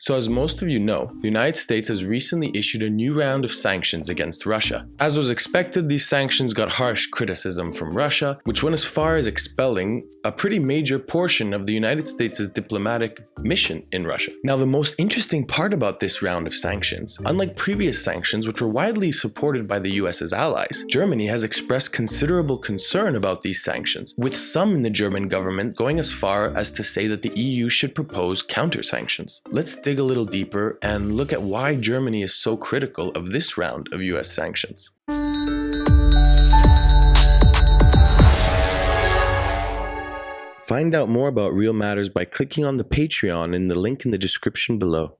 So as most of you know, the United States has recently issued a new round of sanctions against Russia. As was expected, these sanctions got harsh criticism from Russia, which went as far as expelling a pretty major portion of the United States' diplomatic mission in Russia. Now, the most interesting part about this round of sanctions, unlike previous sanctions which were widely supported by the US's allies, Germany has expressed considerable concern about these sanctions, with some in the German government going as far as to say that the EU should propose counter-sanctions. Let's dig a little deeper and look at why Germany is so critical of this round of US sanctions. Find out more about Real Matters by clicking on the Patreon in the link in the description below.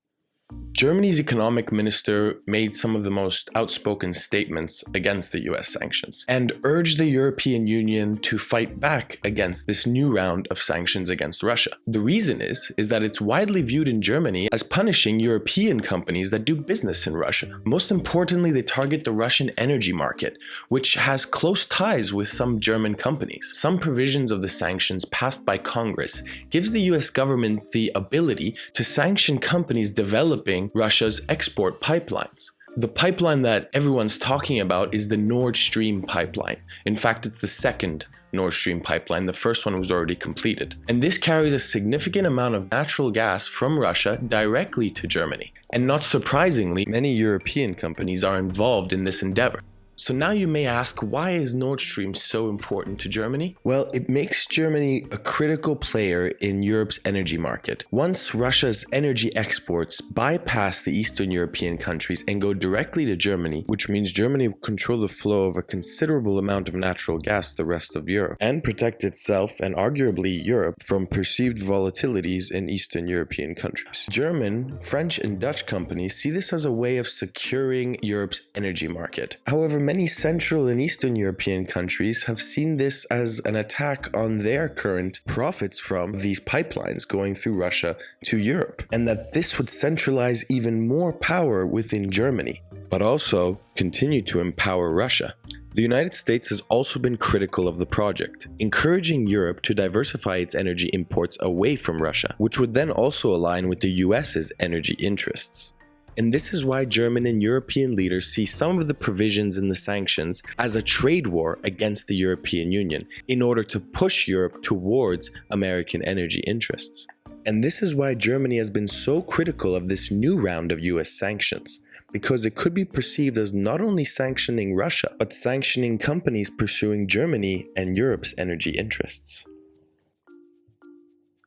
Germany's economic minister made some of the most outspoken statements against the US sanctions and urged the European Union to fight back against this new round of sanctions against Russia. The reason is that it's widely viewed in Germany as punishing European companies that do business in Russia. Most importantly, they target the Russian energy market, which has close ties with some German companies. Some provisions of the sanctions passed by Congress gives the US government the ability to sanction companies developing Russia's export pipelines. The pipeline that everyone's talking about is the Nord Stream pipeline. In fact, it's the second Nord Stream pipeline. The first one was already completed. And this carries a significant amount of natural gas from Russia directly to Germany. And not surprisingly, many European companies are involved in this endeavor. So now you may ask, why is Nord Stream so important to Germany? Well, it makes Germany a critical player in Europe's energy market. Once Russia's energy exports bypass the Eastern European countries and go directly to Germany, which means Germany will control the flow of a considerable amount of natural gas to the rest of Europe and protect itself and arguably Europe from perceived volatilities in Eastern European countries. German, French, and Dutch companies see this as a way of securing Europe's energy market. However, many Central and Eastern European countries have seen this as an attack on their current profits from these pipelines going through Russia to Europe, and that this would centralize even more power within Germany, but also continue to empower Russia. The United States has also been critical of the project, encouraging Europe to diversify its energy imports away from Russia, which would then also align with the US's energy interests. And this is why German and European leaders see some of the provisions in the sanctions as a trade war against the European Union in order to push Europe towards American energy interests. And this is why Germany has been so critical of this new round of US sanctions, because it could be perceived as not only sanctioning Russia, but sanctioning companies pursuing Germany and Europe's energy interests.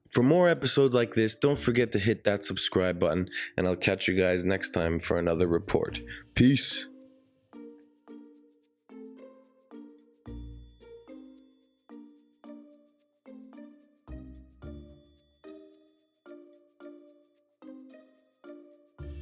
For more episodes like this, don't forget to hit that subscribe button, and I'll catch you guys next time for another report. Peace.